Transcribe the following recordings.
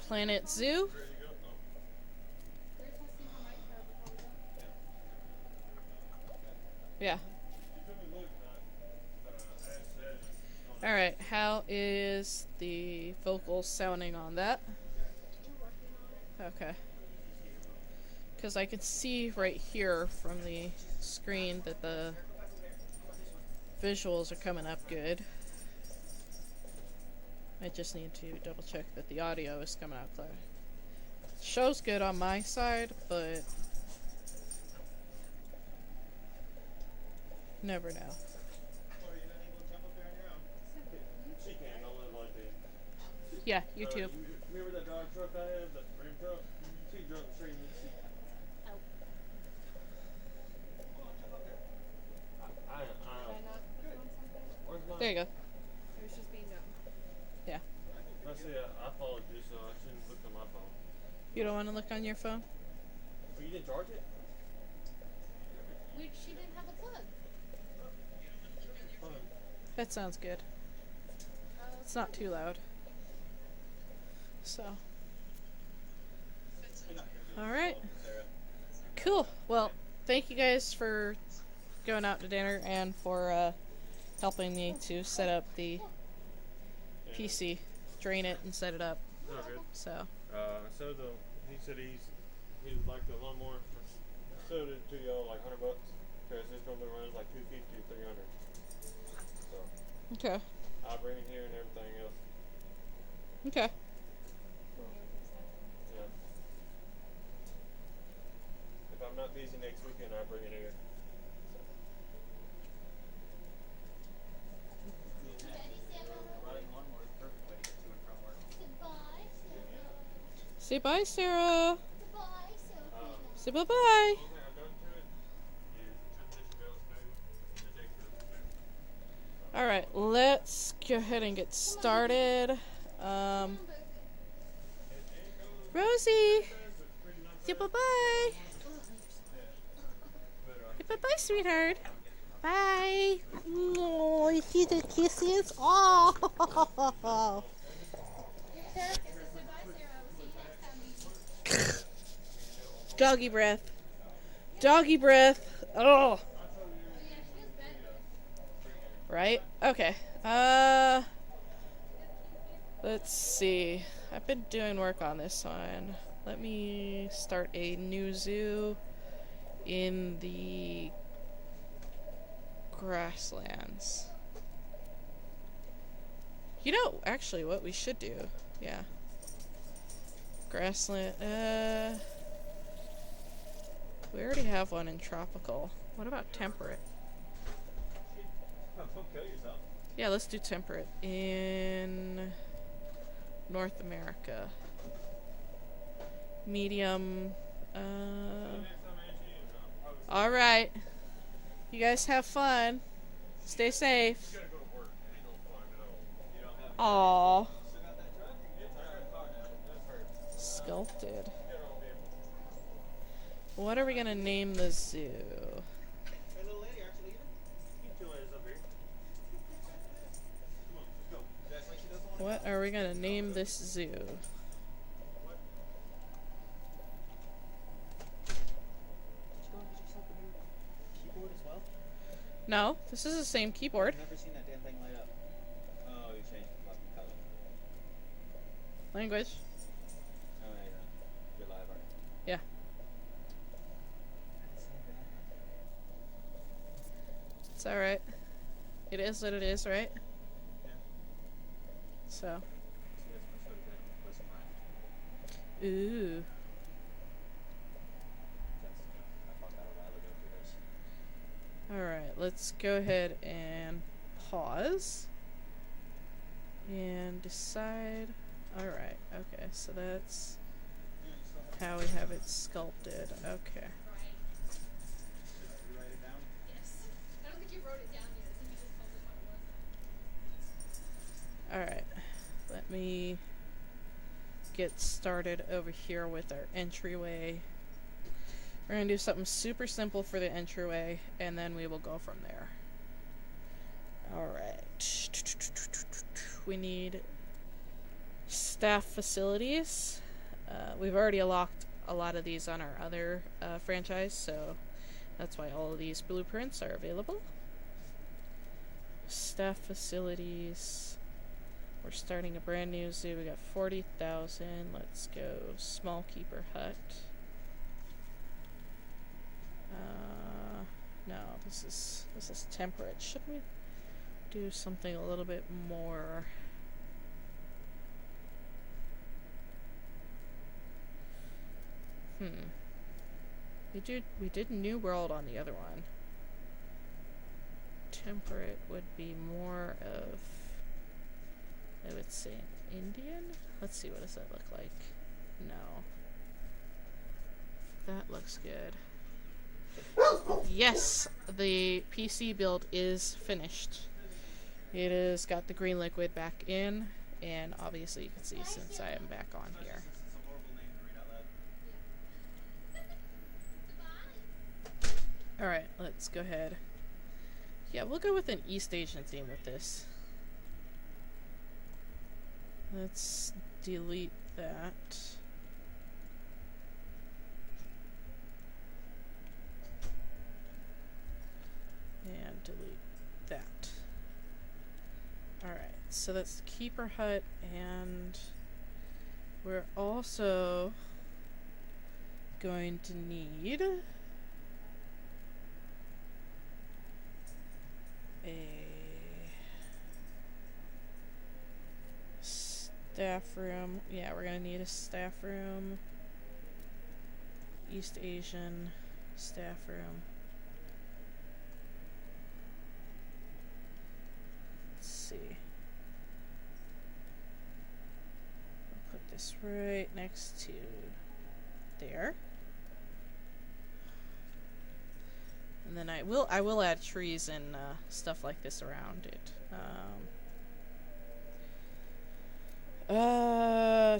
Planet Zoo. Yeah. Alright, how is the vocals sounding on that? Okay. Because I can see right here from the screen that the visuals are coming up good. I just need to double check that the audio is coming out clear. Show's good on my side, but never know. Yeah, YouTube. Remember that dog truck I had, that rim truck? She drove straight in the seat. There you go. It was just being dumb. Yeah. I see, I followed you, so I shouldn't look on my phone. You don't want to look on your phone? Oh, you didn't charge it? She didn't have a plug. That sounds good. It's not too loud. So. Alright. Cool. Well, thank you guys for going out to dinner and for helping me to set up the PC. Drain it and set it up. Oh, good. So. He said he would like the lawnmower. Sold it to y'all like $100 because this normally runs like $250 to $300. So. Okay. I'll bring it here and everything else. Okay. Yeah. If I'm not busy next weekend, I'll bring it here. Say bye, Sarah. Goodbye, Sophie. Say bye-bye. Alright, let's go ahead and get started. Rosie! Say bye-bye. Say bye-bye, sweetheart. Bye. Oh, you see the kisses? Oh. Doggy breath. Doggy breath. Oh. Right? Okay. Let's see. I've been doing work on this one. Let me start a new zoo in the grasslands. You know, actually, what we should do. Yeah. Grassland. We already have one in tropical. What about temperate? Yeah, let's do temperate in North America. Medium. Alright. You guys have fun. Stay safe. Aww. Sculpted. What are we gonna name the zoo? What are we gonna name this zoo? No, this is the same keyboard. I've never seen that damn thing light up. Oh, you changed the fucking color. Language. Oh, yeah, you're live, aren't you? Yeah. It's alright. It is what it is, right? Yeah. So. See, that's Ooh. Alright, let's go ahead and pause. And decide. Alright, okay, so that's how we have it sculpted. Okay. Yes. I don't think you wrote it down yet. I think you just told us what it was. Alright, let me get started over here with our entryway. We're going to do something super simple for the entryway, and then we will go from there. Alright. We need staff facilities. We've already unlocked a lot of these on our other franchise, so that's why all of these blueprints are available. Staff facilities. We're starting a brand new zoo. We got 40,000. Let's go small keeper hut. No, this is temperate. Shouldn't we do something a little bit more? We did New World on the other one. Temperate would be more of, I would say, an Indian. Let's see, what does that look like? No. That looks good. Yes, the PC build is finished. It has got the green liquid back in, and obviously you can see since I am back on here. Alright, let's go ahead. Yeah, we'll go with an East Asian theme with this. Let's delete that. And delete that. Alright, so that's the keeper hut, and we're also going to need a staff room. Yeah, we're gonna need a staff room. East Asian staff room. Let's see. I'll put this right next to there. And then I will add trees and stuff like this around it.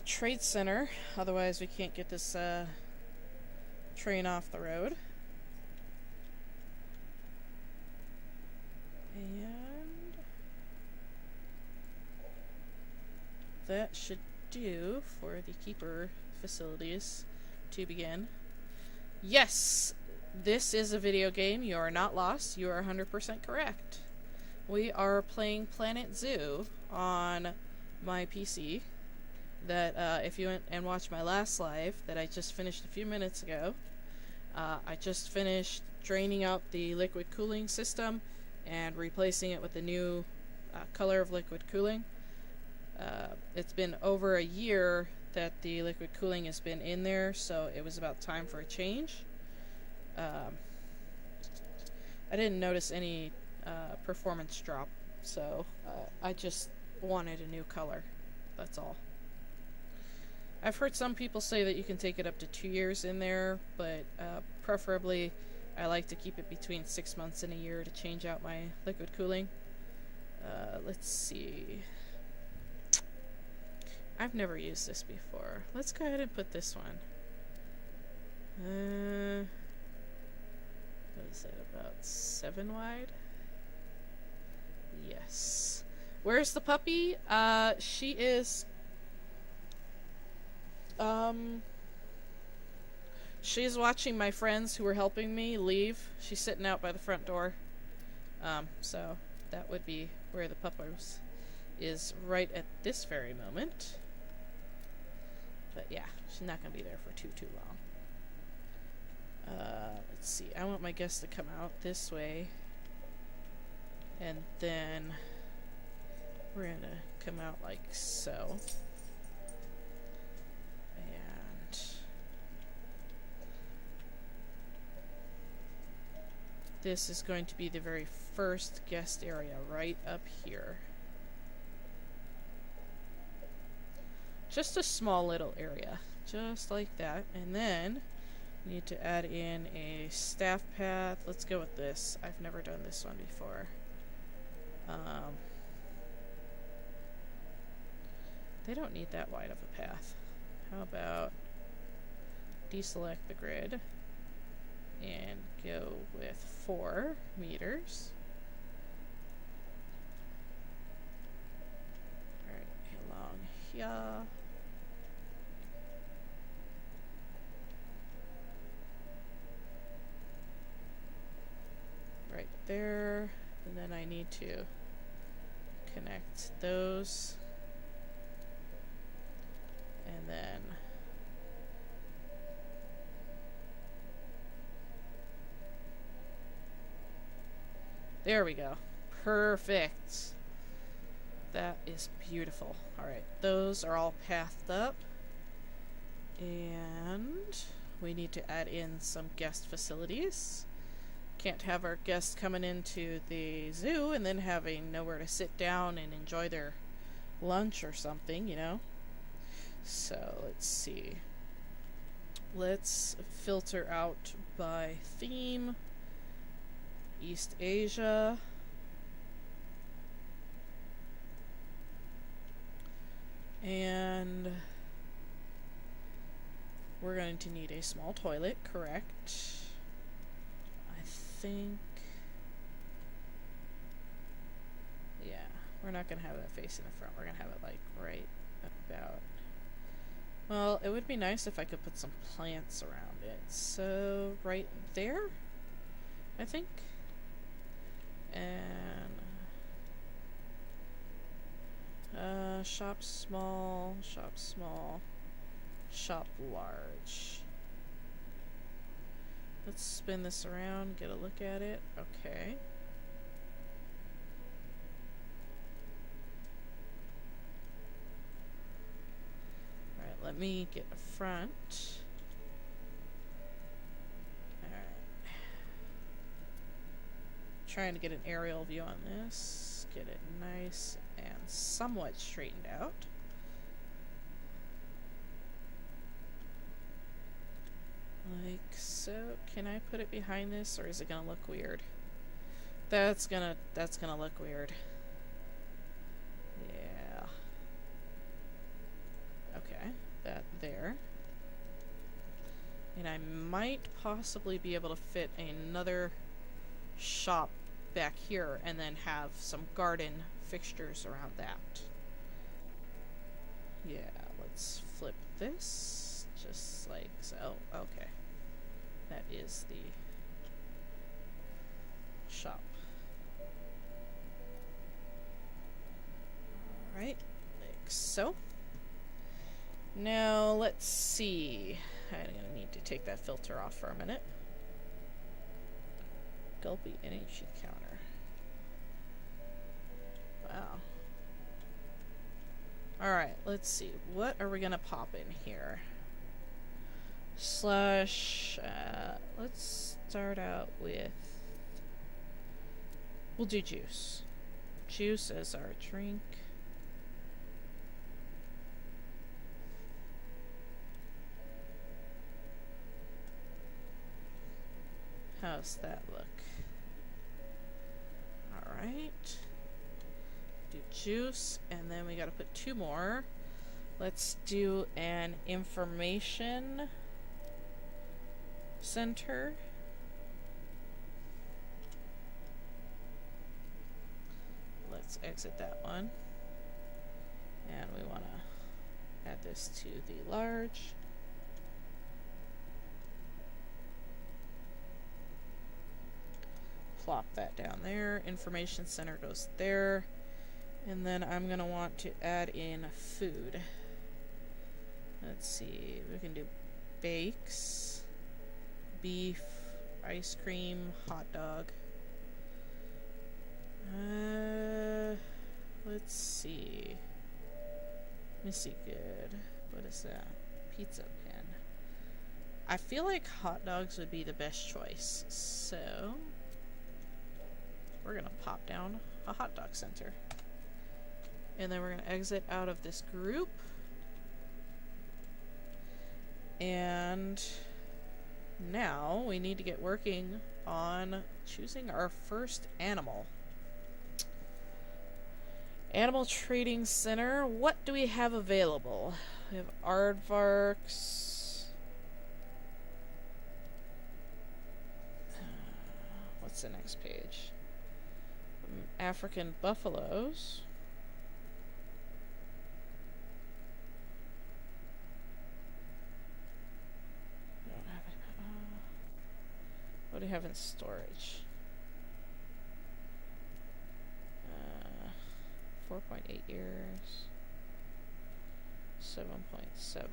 Trade center. Otherwise, we can't get this train off the road. And that should do for the keeper facilities to begin. Yes! This is a video game. You are not lost. You are 100% correct. We are playing Planet Zoo on my PC. That, if you went and watched my last live that I just finished a few minutes ago, I just finished draining out the liquid cooling system and replacing it with the new color of liquid cooling. It's been over a year that the liquid cooling has been in there, so it was about time for a change. I didn't notice any performance drop, so I just wanted a new color. That's all. I've heard some people say that you can take it up to 2 years in there, but preferably I like to keep it between 6 months and a year to change out my liquid cooling. Let's see. I've never used this before. Let's go ahead and put this one. What is that, about 7 wide? Yes. Where's the puppy? She is... she's watching my friends who are helping me leave. She's sitting out by the front door. So that would be where the puppers is right at this very moment. But yeah, she's not gonna be there for too long. Let's see. I want my guests to come out this way. And then we're gonna come out like so. And this is going to be the very first guest area right up here. Just a small little area. Just like that. And then need to add in a staff path. Let's go with this. I've never done this one before. They don't need that wide of a path. How about deselect the grid and go with 4 meters. Alright, along here. there, and then I need to connect those, and then there we go. Perfect. That is beautiful. Alright, those are all pathed up. And we need to add in some guest facilities. Can't have our guests coming into the zoo and then having nowhere to sit down and enjoy their lunch or something, you know? So, let's see. Let's filter out by theme. East Asia. And we're going to need a small toilet, correct? I think... yeah, we're not going to have that facing the front. We're going to have it, like, right about... well, it would be nice if I could put some plants around it. So, right there, I think. And... shop small, shop large. Let's spin this around, get a look at it. Okay. Alright, let me get a front. Alright. Trying to get an aerial view on this. Get it nice and somewhat straightened out. Like so. Can I put it behind this, or is it gonna look weird? That's gonna look weird. Yeah. Okay, that there. And I might possibly be able to fit another shop back here and then have some garden fixtures around that. Yeah, let's flip this just like so. Okay. That is the shop. Alright, like so. Now let's see. I'm gonna need to take that filter off for a minute. Gulpy energy counter. Wow. Alright, let's see. What are we gonna pop in here? Slash, let's start out with... we'll do juice. Juice as our drink. How's that look? Alright. Do juice, and then we gotta put 2 more. Let's do an information center. Let's exit that one. And we wanna add this to the large. Plop that down there. Information center goes there. And then I'm gonna want to add in food. Let's see, we can do bakes, beef, ice cream, hot dog. Let's see. Missy good. What is that? Pizza pan. I feel like hot dogs would be the best choice. So we're gonna pop down a hot dog center. And then we're gonna exit out of this group. And now we need to get working on choosing our first animal. Animal Trading Center. What do we have available? We have aardvarks. What's the next page? African buffaloes. What do you have in storage? 4.8 years. 7.7.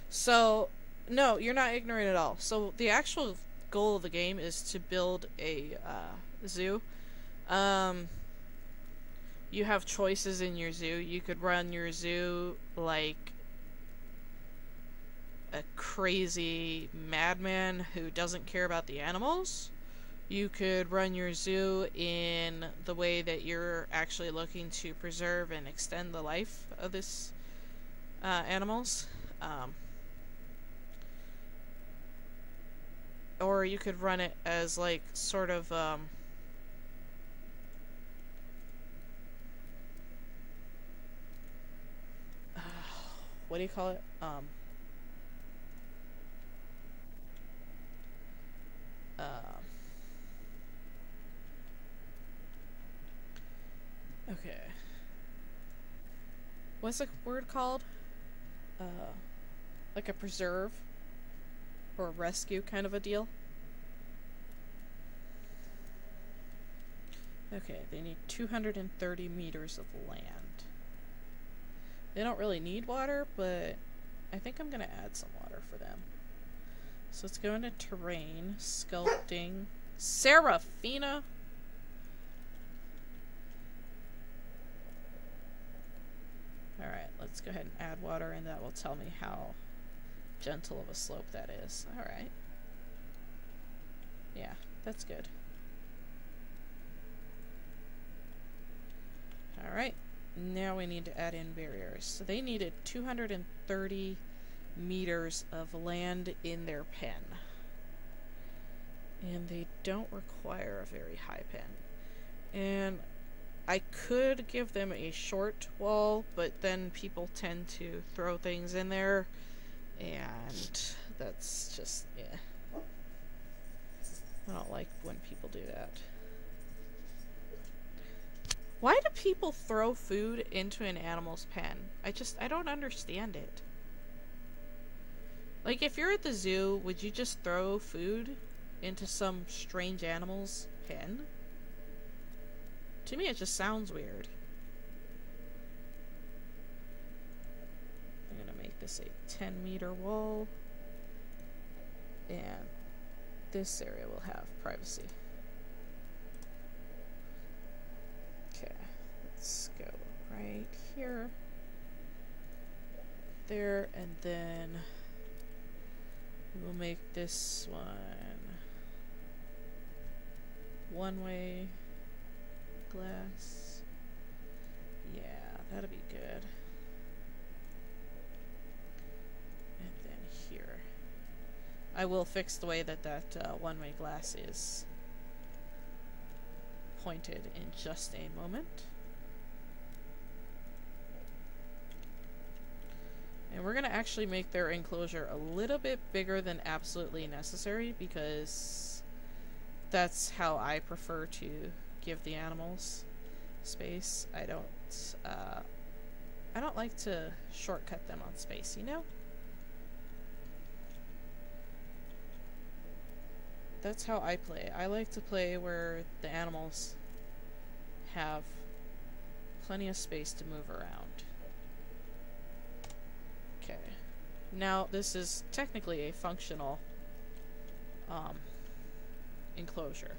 So, no, you're not ignorant at all. So, the actual goal of the game is to build a zoo. You have choices in your zoo. You could run your zoo like a crazy madman who doesn't care about the animals. You could run your zoo in the way that you're actually looking to preserve and extend the life of this animals. Or you could run it as like sort of what do you call it? Okay. What's the word called? Like a preserve or a rescue kind of a deal. Okay, they need 230 meters of land. They don't really need water, but I think I'm gonna add some water for them. So let's go into terrain, sculpting, Serafina. Alright, let's go ahead and add water, and that will tell me how gentle of a slope that is. Alright. Yeah, that's good. Alright, now we need to add in barriers. So they needed 230 meters of land in their pen. And they don't require a very high pen. And I could give them a short wall, but then people tend to throw things in there, and that's just, yeah. I don't like when people do that. Why do people throw food into an animal's pen? I don't understand it. Like, if you're at the zoo, would you just throw food into some strange animal's pen? To me, it just sounds weird. I'm gonna make this a 10-meter wall. And this area will have privacy. Okay, let's go right here. There, and then we'll make this one-way glass. Yeah, that'll be good. And then here. I will fix the way that one-way glass is pointed in just a moment. And we're going to actually make their enclosure a little bit bigger than absolutely necessary, because that's how I prefer to give the animals space. I don't like to shortcut them on space, you know? That's how I play. I like to play where the animals have plenty of space to move around. Okay. Now, this is technically a functional enclosure.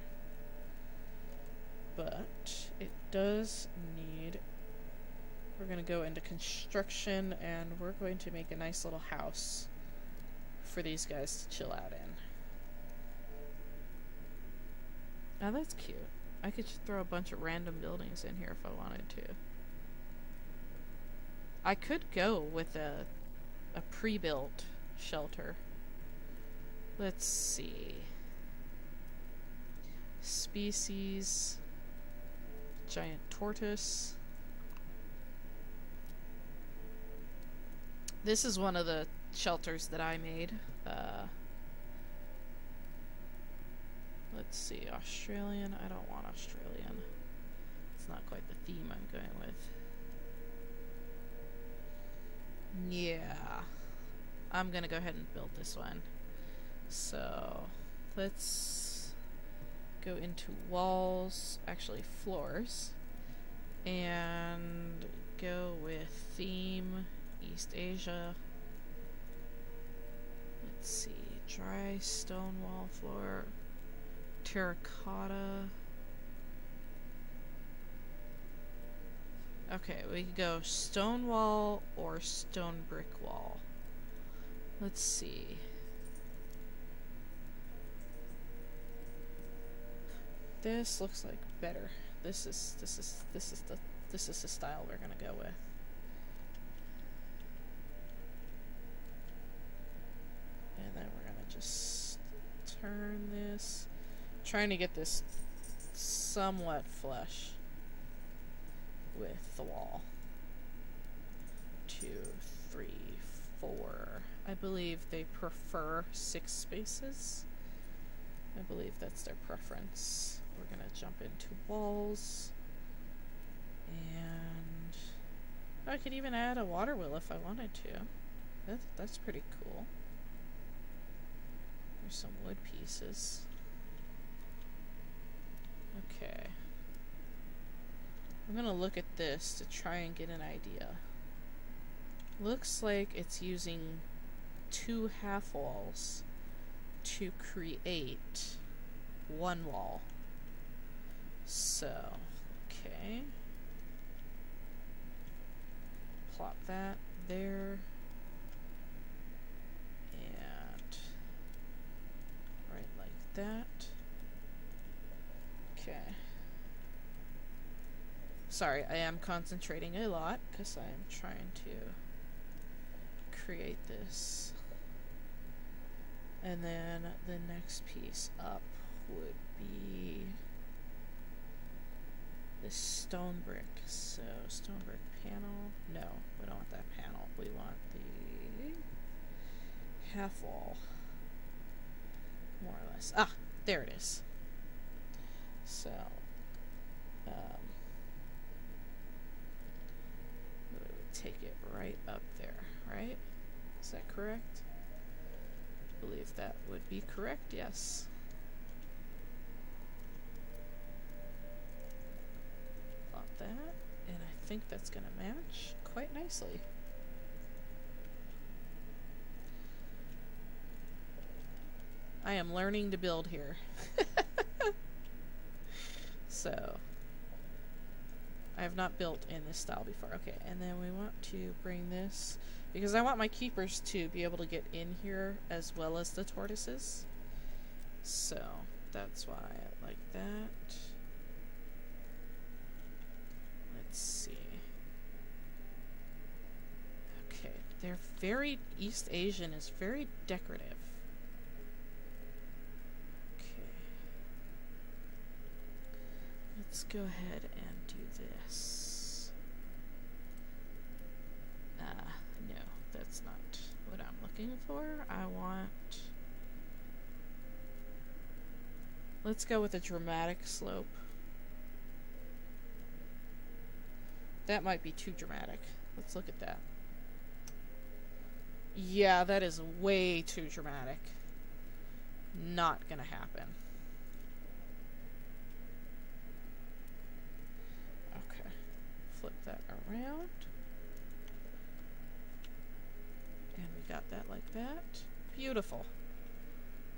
But it does need... We're going to go into construction, and we're going to make a nice little house for these guys to chill out in. Oh, that's cute. I could just throw a bunch of random buildings in here if I wanted to. I could go with a pre-built shelter. Let's see. Species. Giant tortoise. This is one of the shelters that I made. Let's see, Australian. I don't want Australian. It's not quite the theme I'm going with. Yeah. I'm gonna go ahead and build this one. So, let's go into walls, actually floors, and go with theme East Asia. Let's see, dry stone wall floor, terracotta. Okay, we could go stone wall or stone brick wall. Let's see. This looks like better. This is the style we're gonna go with. And then we're gonna just turn this, trying to get this somewhat flush with the wall. 2, 3, 4. I believe they prefer 6 spaces. I believe that's their preference. We're gonna jump into walls, and I could even add a water wheel if I wanted to. That's pretty cool. There's some wood pieces. Okay. I'm gonna look at this to try and get an idea. Looks like it's using 2 half walls to create 1 wall. So, okay. Plop that there. And right like that. Okay. Sorry, I am concentrating a lot because I am trying to create this. And then the next piece up would be the stone brick. So, stone brick panel. No, we don't want that panel. We want the half wall. More or less. Ah, there it is. So, we would take it right up there, right? Is that correct? I believe that would be correct, yes. Plop that, and I think that's gonna match quite nicely. I am learning to build here. So, I have not built in this style before. Okay, and then we want to bring this, because I want my keepers to be able to get in here as well as the tortoises. So, that's why I like that. Let's see. Okay, they're very, East Asian is very decorative. Okay. Let's go ahead and do this. No, that's not what I'm looking for. I want... Let's go with a dramatic slope. That might be too dramatic. Let's look at that. Yeah, that is way too dramatic. Not gonna happen. Okay. Flip that around. And we got that like that. Beautiful.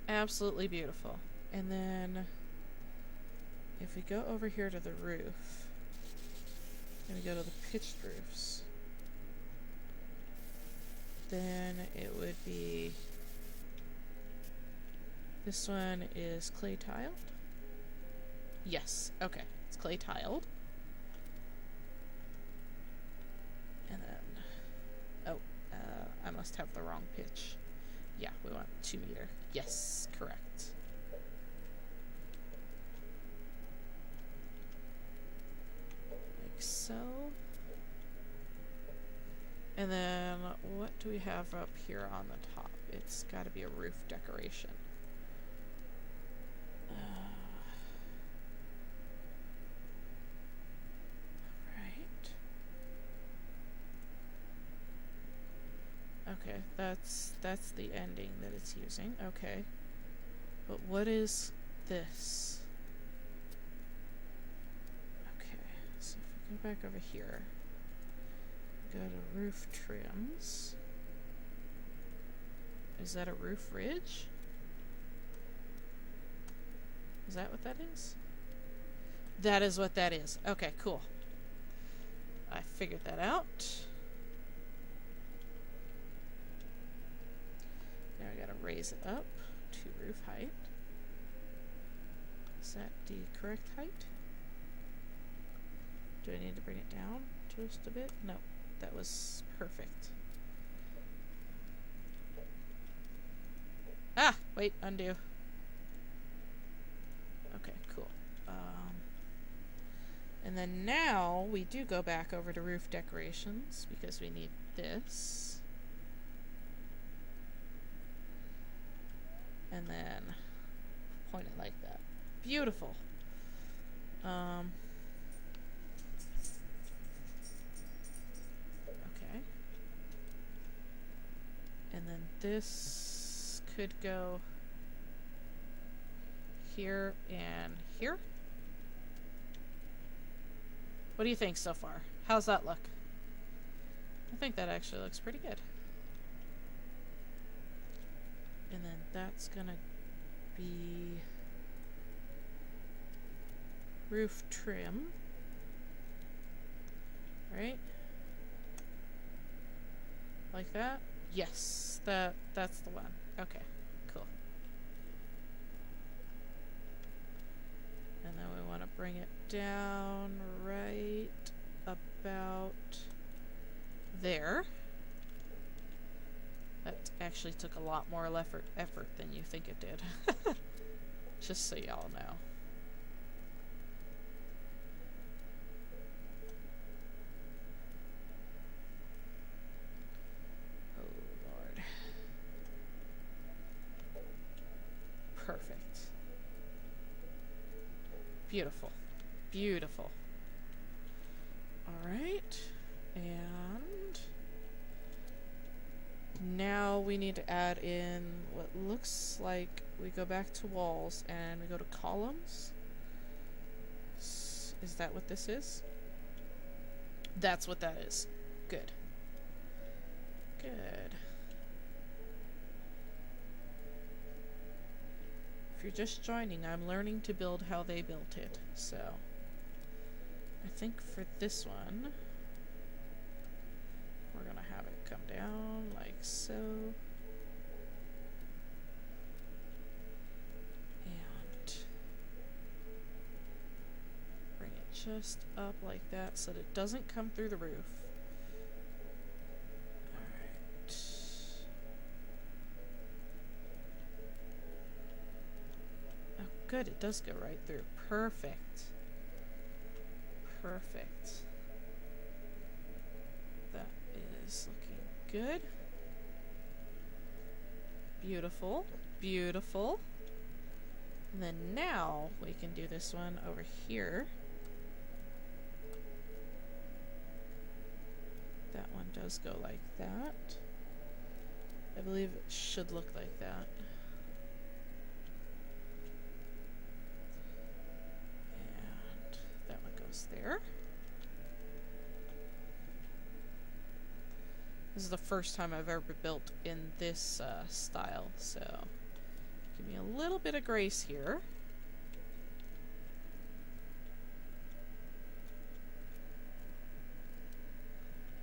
Absolutely beautiful. And then if we go over here to the roof, and we go to the pitched roofs, then it would be, this one is clay tiled? Yes, okay, it's clay tiled. And then, I must have the wrong pitch. Yeah, we want 2 meter. Yes, correct. Like so. And then, what do we have up here on the top? It's gotta be a roof decoration. Right. Okay, that's the ending that it's using. Okay. But what is this? back over here. Go to roof trims. Is that a roof ridge? Is that what that is? That is what that is. Okay, cool. I figured that out. Now I gotta raise it up to roof height. Is that the correct height? Do I need to bring it down just a bit? No, that was perfect. Ah! Wait, undo. Okay, cool. And then now we do go back over to roof decorations because we need this. And then point it like that. Beautiful. Okay. And then this could go here and here. What do you think so far? How's that look? I think that actually looks pretty good. And then that's gonna be roof trim, right? Like that? Yes, that's the one. Okay, cool. And then we want to bring it down right about there. That actually took a lot more effort than you think it did. Just so y'all know. Oh, Lord. Perfect. Beautiful. Beautiful. Alright. And now we need to add in what looks like we go back to walls and we go to columns. Is that what this is? That's what that is. Good. Good. If you're just joining, I'm learning to build how they built it. So, I think for this one, we're gonna have it come down like so. And bring it just up like that so that it doesn't come through the roof. Alright. Oh, good. It does go right through. Perfect. Perfect. That is looking good. Beautiful. Beautiful. And then now we can do this one over here. That one does go like that. I believe it should look like that. And that one goes there. This is the first time I've ever built in this style, so give me a little bit of grace here.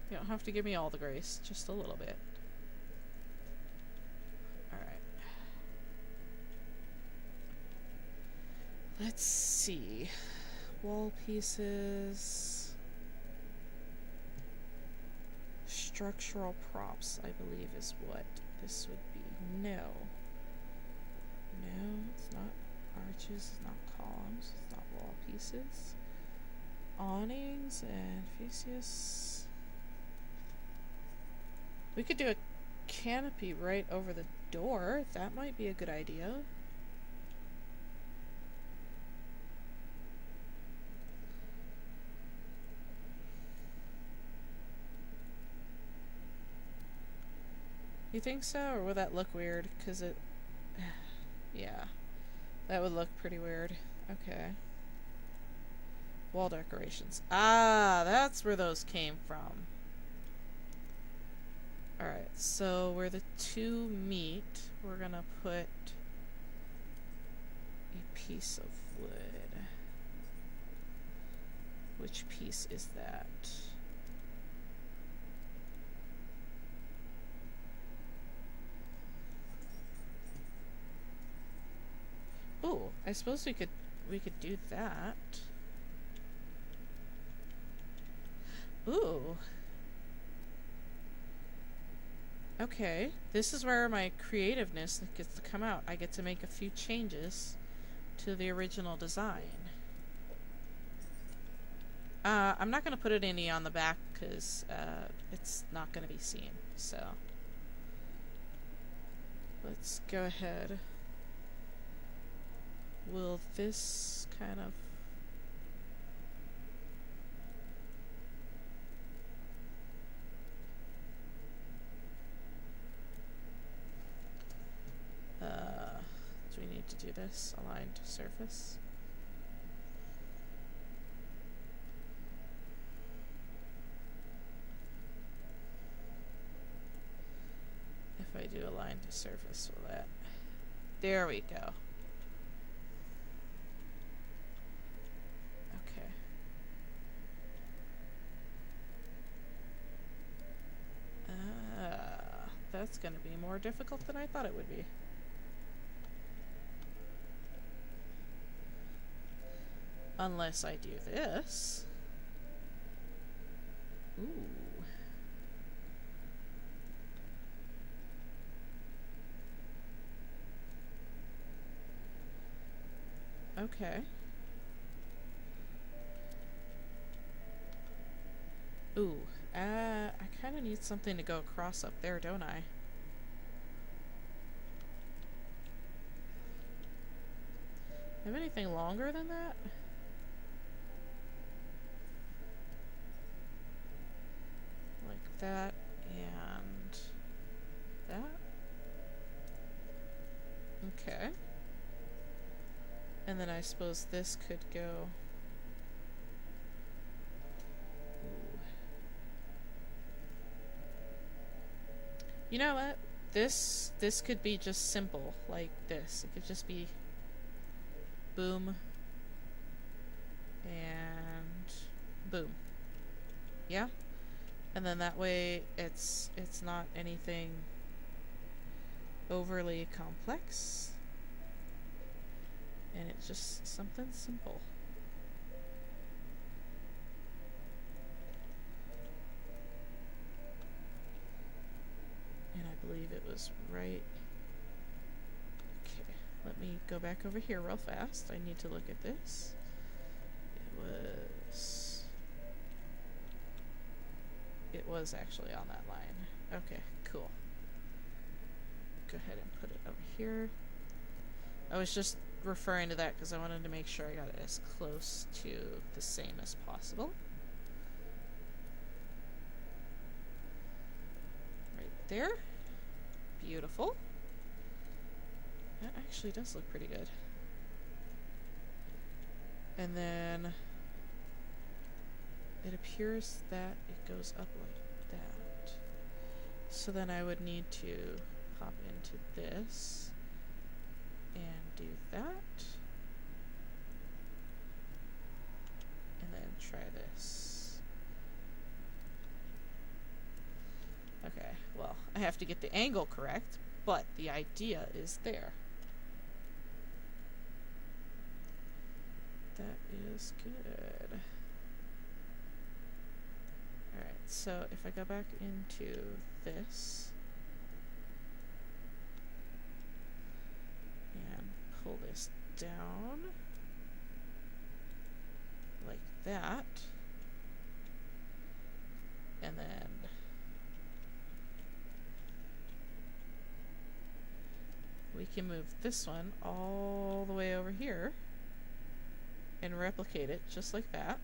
You don't have to give me all the grace, just a little bit. Alright. Let's see. Wall pieces. Structural props, I believe, is what this would be. No. No, it's not arches, it's not columns, it's not wall pieces. Awnings and fascias. We could do a canopy right over the door. That might be a good idea. You think so, or would that look weird? 'Cause it... yeah. That would look pretty weird. Okay. Wall decorations. Ah, that's where those came from. Alright, so where the two meet, we're gonna put a piece of wood. Which piece is that? Oh, I suppose we could do that. Ooh. Okay, this is where my creativeness gets to come out. I get to make a few changes to the original design. I'm not going to put it any on the back because it's not going to be seen. So let's go ahead. Will this kind of... do we need to do this? Aligned surface? If I do aligned surface, will that... There we go. Okay. That's gonna be more difficult than I thought it would be. Unless I do this. Ooh. Okay. Ooh. I kind of need something to go across up there, don't I? Have anything longer than that? Like that and that? Okay. And then I suppose this could go... Ooh. You know what? This could be just simple, like this. It could just be boom and boom. Yeah? And then that way it's not anything overly complex. And it's just something simple. And I believe it was right. Okay, let me go back over here real fast. I need to look at this. It was actually on that line. Okay, cool. Go ahead and put it over here. I was just referring to that because I wanted to make sure I got it as close to the same as possible. Right there. Beautiful. That actually does look pretty good. And then it appears that it goes up like that. So then I would need to hop into this and do that. And then try this. Okay, well, I have to get the angle correct, but the idea is there. That is good. Alright, so if I go back into this and pull this down like that, and then we can move this one all the way over here and replicate it just like that.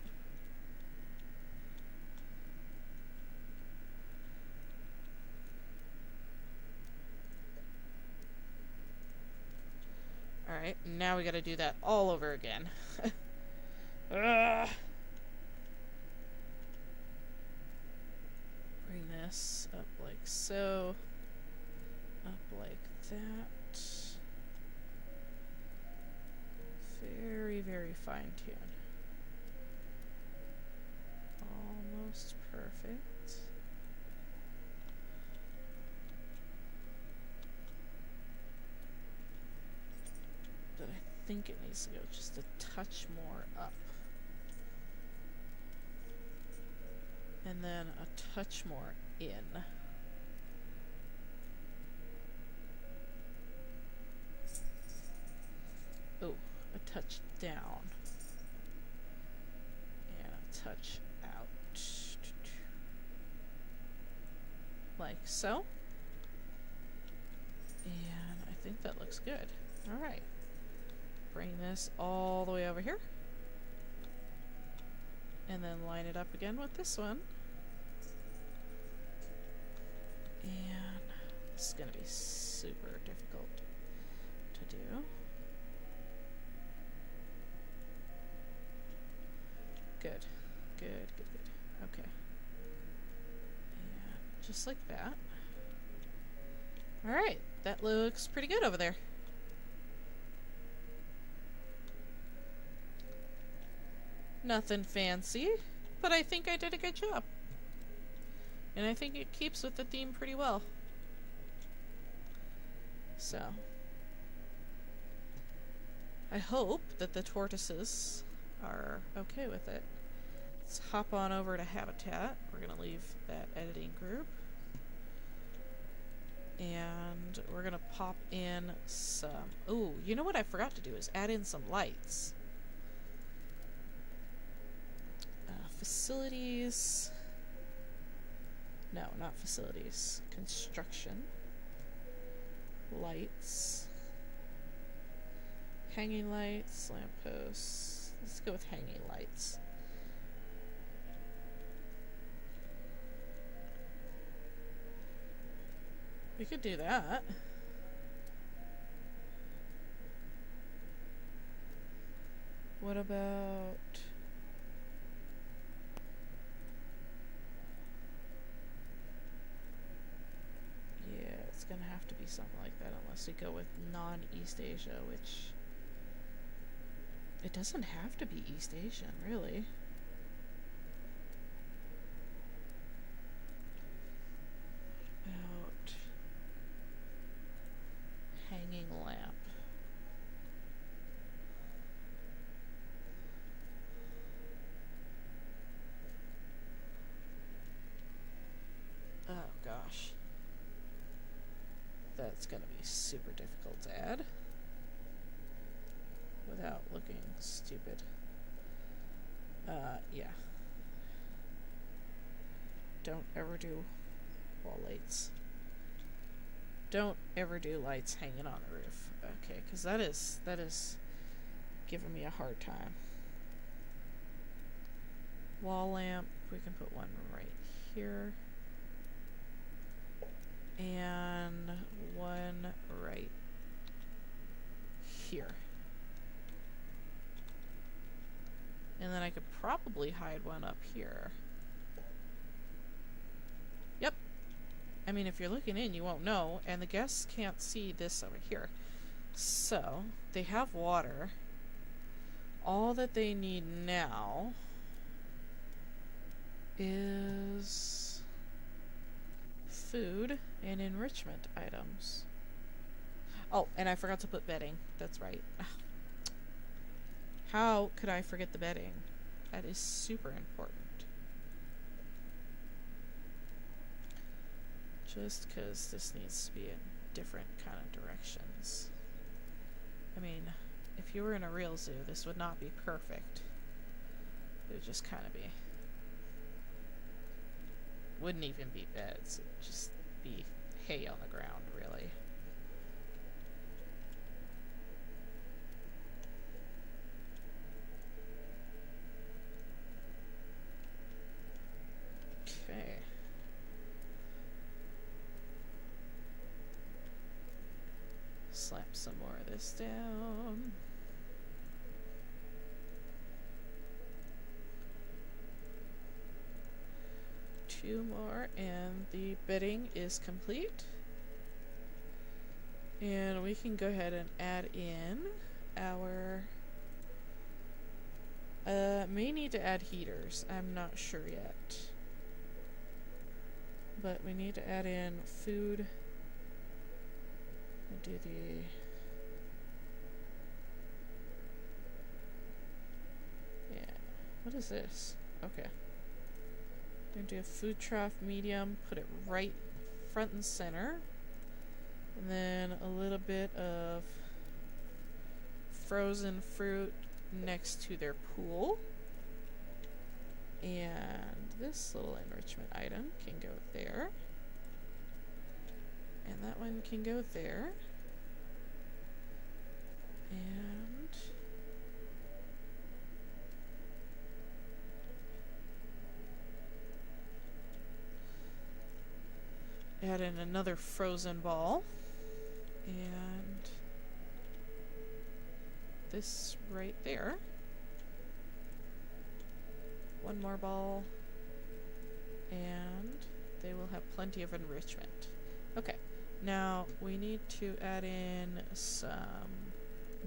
Alright, now we gotta do that all over again. so. Up like that. Very, very fine-tuned. Almost perfect. But I think it needs to go just a touch more up. And then a touch more in. Oh, a touch down. And a touch out. Like so. And I think that looks good. Alright. Bring this all the way over here. And then line it up again with this one. And this is going to be super difficult to do. Good. Good, good, good. Okay. And just like that. Alright, that looks pretty good over there. Nothing fancy, but I think I did a good job. And I think it keeps with the theme pretty well. So, I hope that the tortoises are okay with it. Let's hop on over to Habitat. We're going to leave that editing group. And we're going to pop in some... Ooh, you know what I forgot to do is add in some lights. Facilities. No, not facilities. Construction. Lights. Hanging lights, lampposts. Let's go with hanging lights. We could do that. What about... Yeah, it's gonna have to be something like that unless we go with non-East Asia, which... It doesn't have to be East Asian, really. About... hanging lamp. Oh gosh. That's gonna be super difficult to add without looking stupid. Yeah. Don't ever do wall lights. Don't ever do lights hanging on the roof. Okay, because that is giving me a hard time. Wall lamp, we can put one right here. And one right here. And then I could probably hide one up here. Yep. I mean, if you're looking in, you won't know, and the guests can't see this over here. So, they have water. All that they need now is food and enrichment items. Oh, and I forgot to put bedding. That's right. How could I forget the bedding? That is super important. Just because this needs to be in different kind of directions. I mean, if you were in a real zoo, this would not be perfect. It would just kind of be... Wouldn't even be beds. It would just be hay on the ground, really. Okay. Slap some more of this down. Two. few more, and the bidding is complete. And we can go ahead and add in our... may need to add heaters. I'm not sure yet. But we need to add in food. We'll do the... yeah. What is this? Okay. Gonna do a food trough medium, put it right front and center. And then a little bit of frozen fruit next to their pool. And this little enrichment item can go there. And that one can go there. And add in another frozen ball. And this right there. One more ball. And they will have plenty of enrichment. Okay, now we need to add in some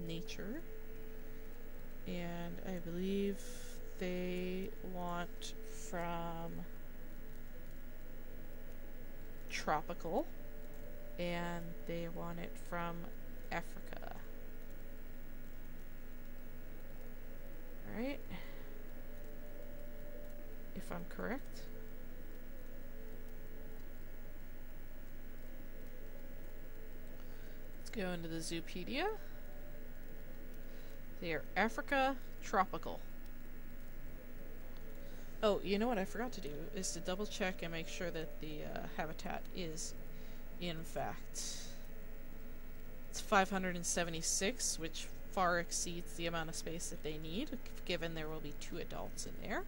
nature. And I believe they want from tropical. And they want it from Africa. Alright. If I'm correct. Let's go into the Zoopedia. They are Africa tropical. Oh, you know what I forgot to do is to double check and make sure that the habitat is in fact, it's 576, which far exceeds the amount of space that they need, given there will be 2 adults in there.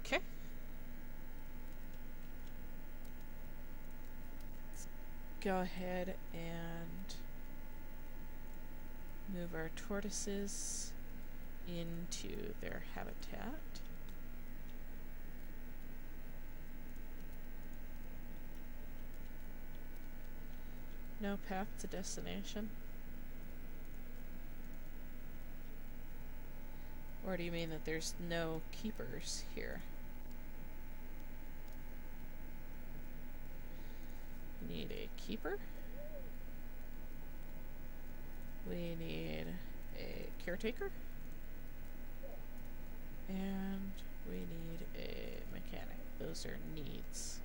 Okay. Let's go ahead and move our tortoises into their habitat. No path to destination? Or do you mean that there's no keepers here? Need a keeper. We need a caretaker. And we need a mechanic. Those are needs.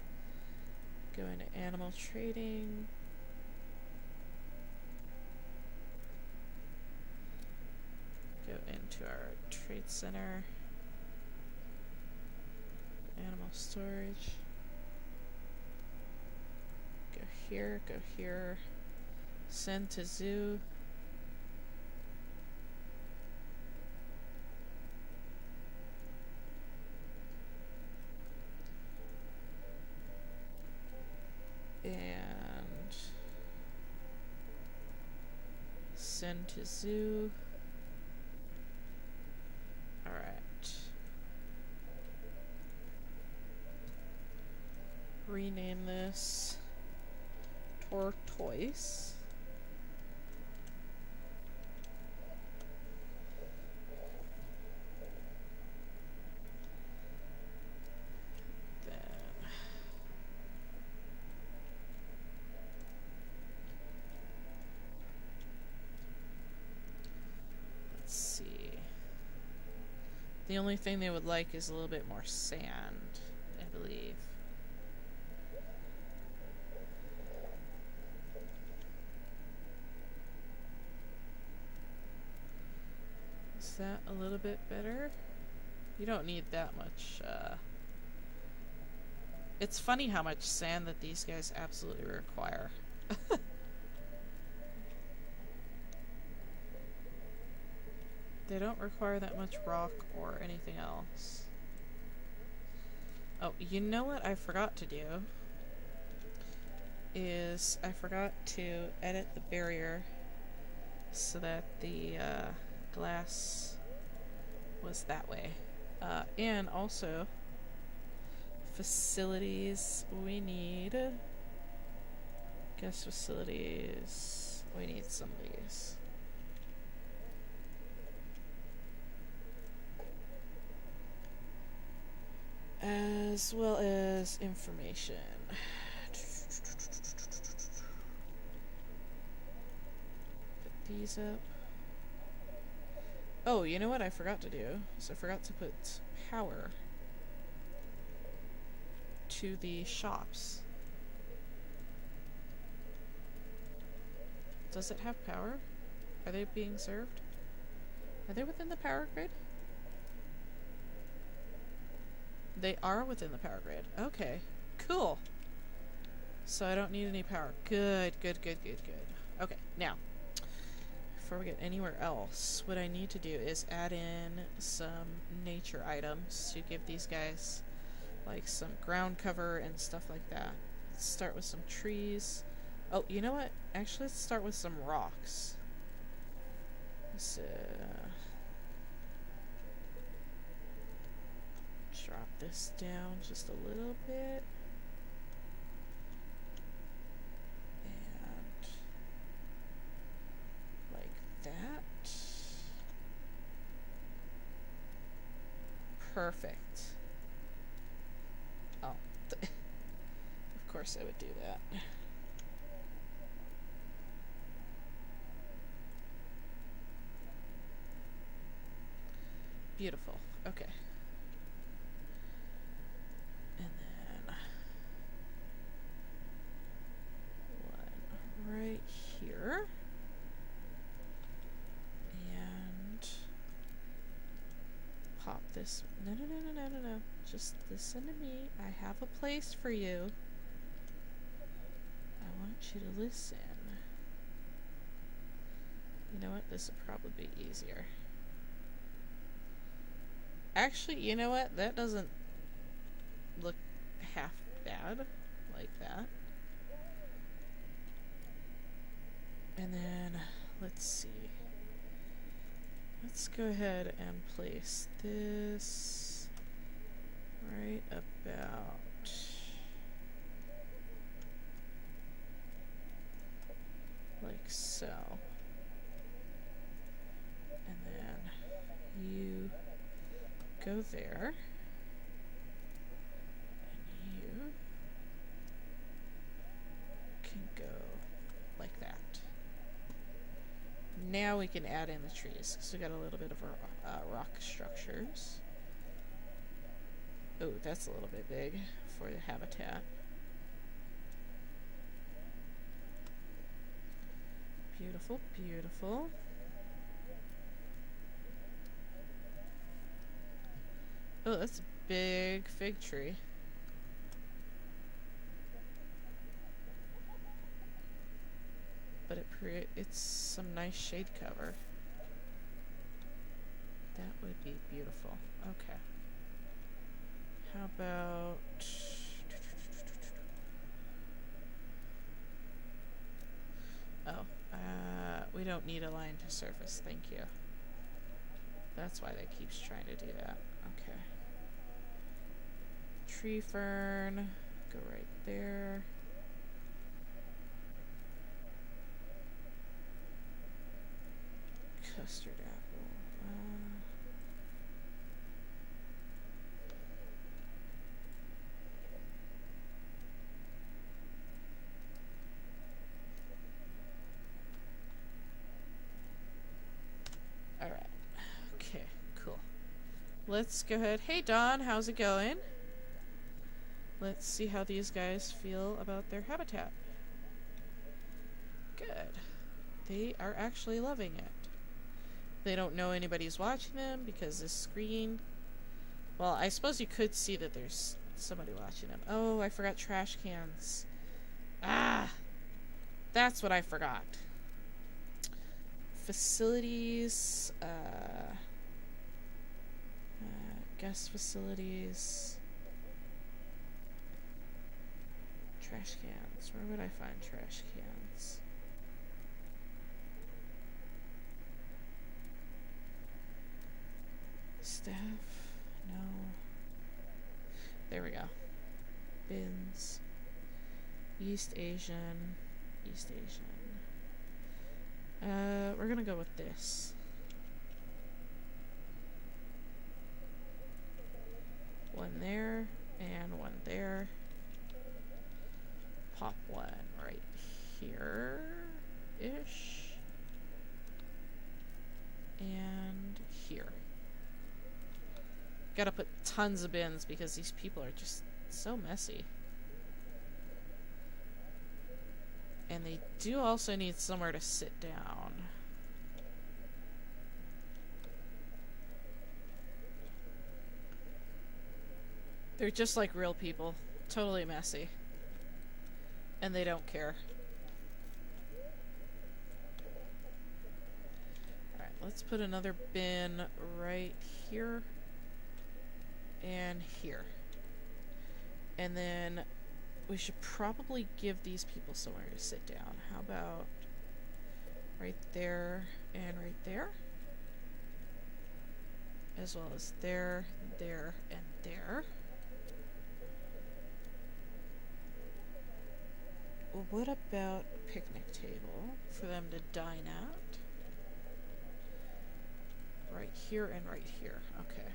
Go into animal trading. Go into our trade center. Animal storage. Go here, go here. Send to zoo. And send to zoo. Alright. Rename this Tortoise. The only thing they would like is a little bit more sand, I believe. Is that a little bit better? You don't need that much, It's funny how much sand that these guys absolutely require. They don't require that much rock or anything else. Oh, you know what I forgot to do? Is I forgot to edit the barrier so that the glass was that way. And also, Facilities, we need guest facilities. We need some of these. As well as information. Put these up. Oh, you know what I forgot to do? So I forgot to put power to the shops. Does it have power? Are they being served? Are they within the power grid? They are within the power grid. Okay. Cool. So I don't need any power. Good, good, good, good, good. Okay, now, before we get anywhere else, what I need to do is add in some nature items to give these guys like some ground cover and stuff like that. Let's start with some trees. Oh, you know what? Actually, let's start with some rocks. Let's drop this down just a little bit. And like that. Perfect. Oh, of course I would do that. Beautiful. Okay. And then one right here. And pop this. No, no, no, no, no, no, no. Just listen to me. I have a place for you. I want you to listen. You know what? This would probably be easier. Actually, you know what? That doesn't look half bad like that. And then, let's see. Let's go ahead and place this right about like so. And then you go there, and you can go like that. Now we can add in the trees, because we got a little bit of rock structures. Oh, that's a little bit big for the habitat. Beautiful, beautiful. Oh, that's a big fig tree. But it's some nice shade cover. That would be beautiful. Okay. How about... Oh, we don't need a line to surface, thank you. That's why that keeps trying to do that. Okay. Tree fern, go right there. Custard apple. Alright. Okay, cool. Let's go ahead. Hey Dawn, how's it going? Let's see how these guys feel about their habitat. Good. They are actually loving it. They don't know anybody's watching them because this screen... Well, I suppose you could see that there's somebody watching them. Oh, I forgot trash cans. Ah! That's what I forgot. Facilities, guest facilities, trash cans. Where would I find trash cans? Staff? No. There we go. bins. East Asian. East Asian. We're gonna go with this. One there, and one there. Pop one right here-ish. And here. Gotta put tons of bins because these people are just so messy. And they do also need somewhere to sit down. They're just like real people. Totally messy. And they don't care. Alright, let's put another bin right here. And here. And then we should probably give these people somewhere to sit down. How about right there and right there? As well as there, there, and there. Well, what about a picnic table for them to dine at? Right here and right here. Okay.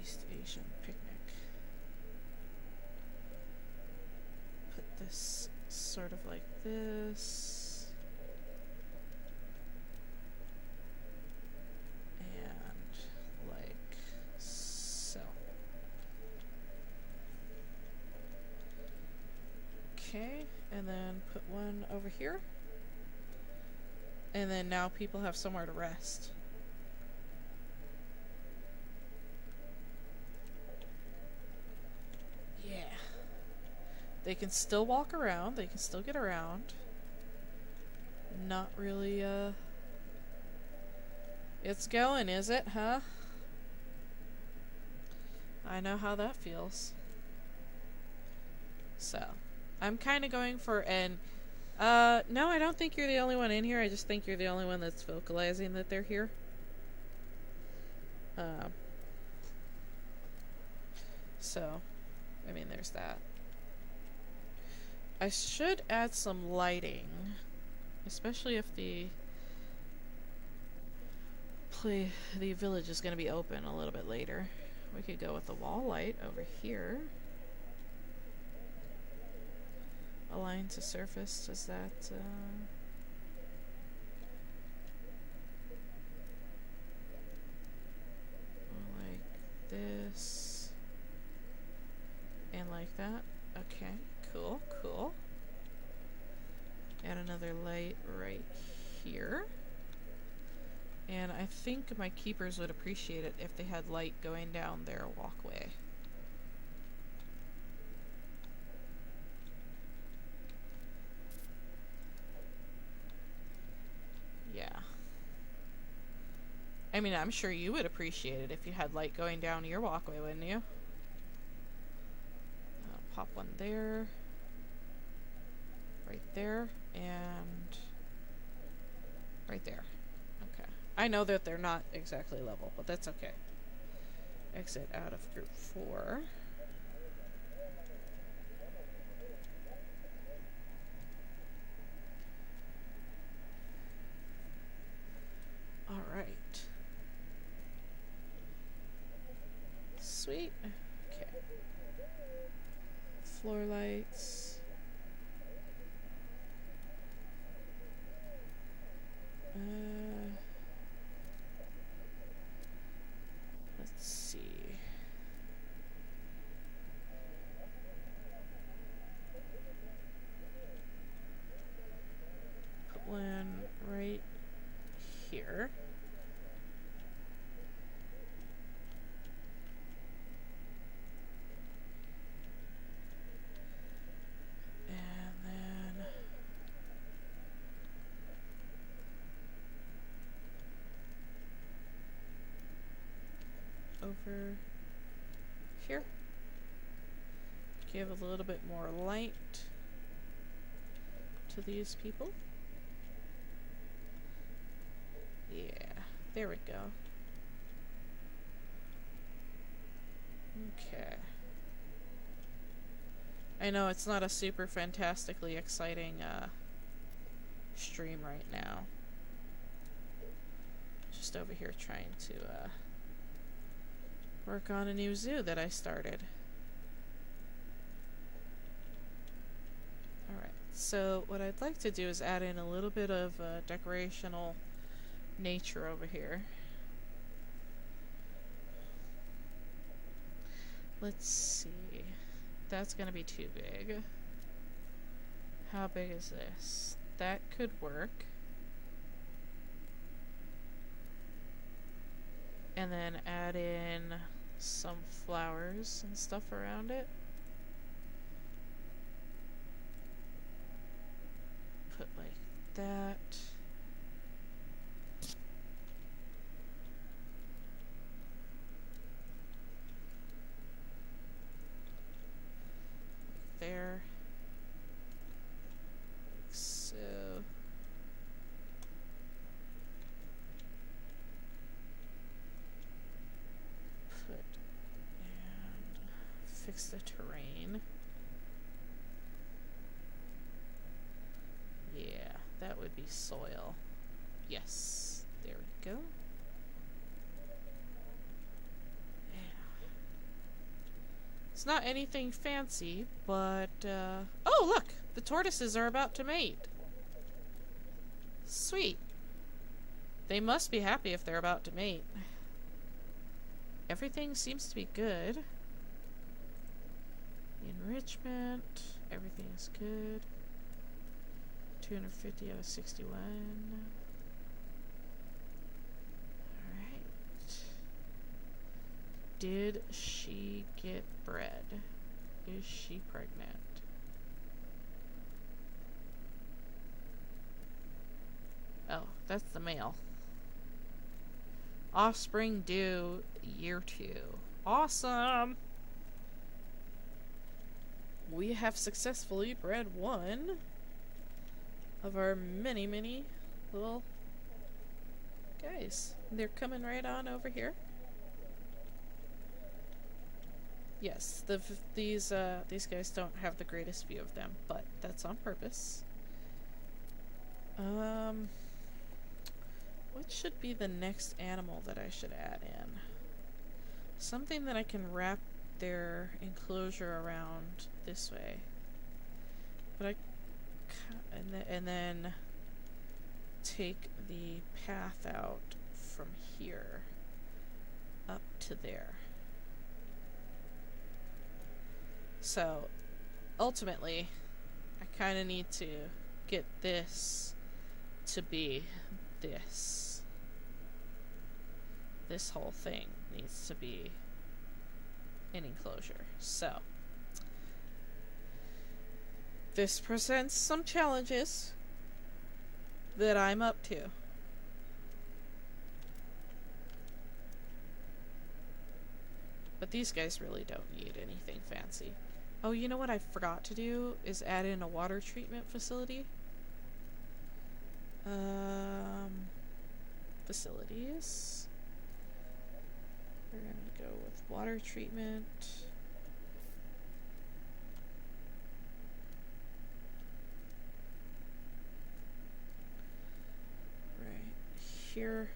East Asian picnic. Put this sort of like this. And like so. Okay, and then put one over here. And then now people have somewhere to rest. Yeah. They can still walk around. They can still get around. Not really, It's going, is it, huh? I know how that feels. So, I'm kind of going for an... no, I don't think you're the only one in here. I just think you're the only one that's vocalizing that they're here. So, I mean, there's that. I should add some lighting, especially if the village is going to be open a little bit later. We could go with the wall light over here. Align to surface, does that, like this, and like that. Okay, cool, cool. Add another light right here. And I think my keepers would appreciate it if they had light going down their walkway. Yeah. I mean, I'm sure you would appreciate it if you had light going down your walkway, wouldn't you? Pop one there. Right there. And right there. Okay. I know that they're not exactly level, but that's okay. Exit out of group 4. Alright. Sweet. Okay. Floor lights. Let's see. Put one right here. And then over here. Give a little bit more light to these people. Yeah, there we go. Okay. I know it's not a super fantastically exciting stream right now. Just over here trying to work on a new zoo that I started. Alright, so what I'd like to do is add in a little bit of decorational nature over here. Let's see. That's gonna be too big. How big is this? That could work. And then add in some flowers and stuff around it. Put like that. There. Like so. Put and fix the terrain. Yeah, that would be soil. Yes, there we go. It's not anything fancy, but, oh, look! The tortoises are about to mate. Sweet. They must be happy if they're about to mate. Everything seems to be good. Enrichment. Everything is good. 250 out of 61. Did she get bred? Is she pregnant? Oh, that's the male. Offspring due year 2. Awesome! We have successfully bred one of our many, many little guys. They're coming right on over here. Yes, these guys don't have the greatest view of them, but that's on purpose. What should be the next animal that I should add in? Something that I can wrap their enclosure around this way. But and then take the path out from here up to there. So, ultimately, I kind of need to get this to be this. This whole thing needs to be an enclosure. So, this presents some challenges that I'm up to. But these guys really don't need anything fancy. Oh, you know what I forgot to do is add in a water treatment facility. Facilities. We're gonna go with water treatment. Right here.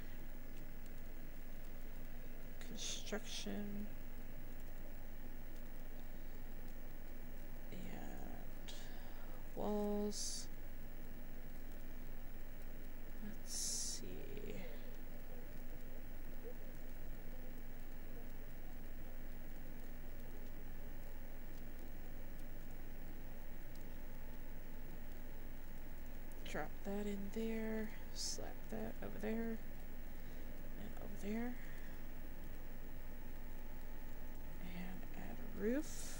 Construction. Walls. Let's see. Drop that in there. Slap that over there. And over there. And add a roof.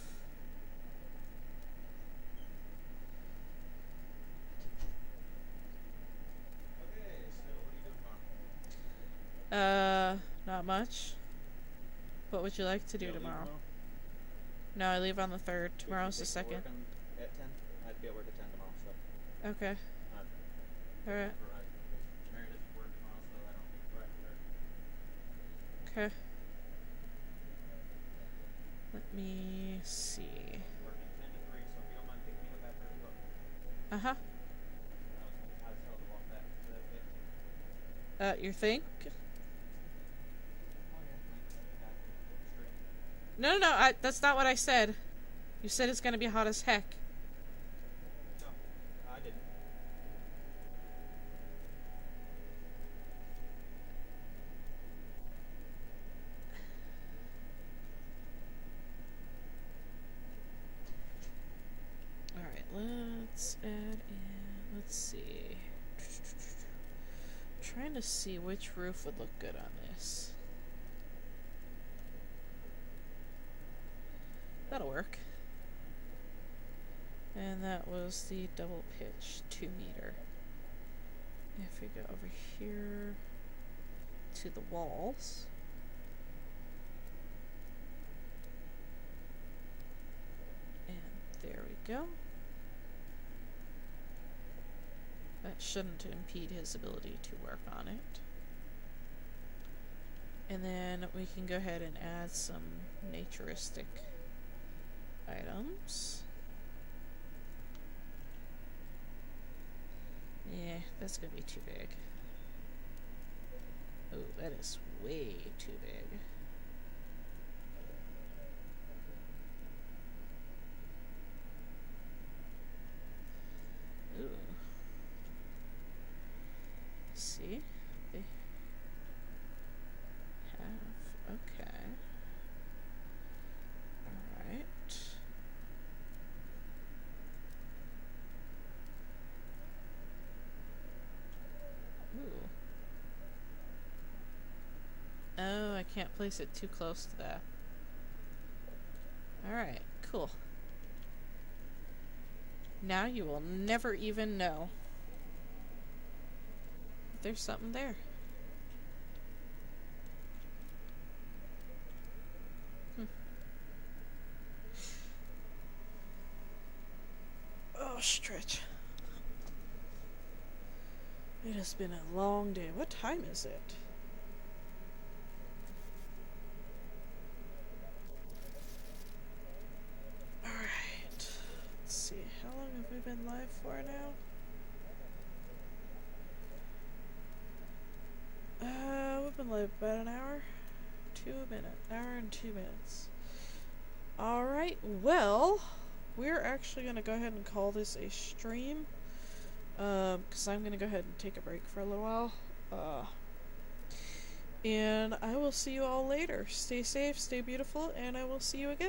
Not much. What would you like to do tomorrow? No, I leave on the 3rd. Tomorrow's the 2nd. At 10? I'd be at work at 10 tomorrow, so. Okay. Alright. Mary doesn't work tomorrow, so I don't need to drive her. Okay. Let me see. Working 10 to 3, so if you don't mind picking me up after work. Uh-huh. I was held to walk back. Is that okay? You think? Oh, yeah. Straight. No, that's not what I said. You said it's gonna be hot as heck. No, I didn't. Alright, let's add in, let's see. Trying to see which roof would look good on this. That'll work. And that was the double pitch 2 meter. If we go over here to the walls. And there we go. That shouldn't impede his ability to work on it. And then we can go ahead and add some naturistic items. Yeah, that's gonna be too big. Oh, that is way too big. Ooh. See? They have... okay. Alright. Ooh. Oh, I can't place it too close to that. Alright, cool. Now you will never even know. There's something there. Oh, stretch. It has been a long day. What time is it? Alright. Let's see. How long have we been live for now? We've been live about an hour. 2 minutes. Hour and 2 minutes. Alright, well, we're actually going to go ahead and call this a stream. Because I'm going to go ahead and take a break for a little while. And I will see you all later. Stay safe, stay beautiful, and I will see you again.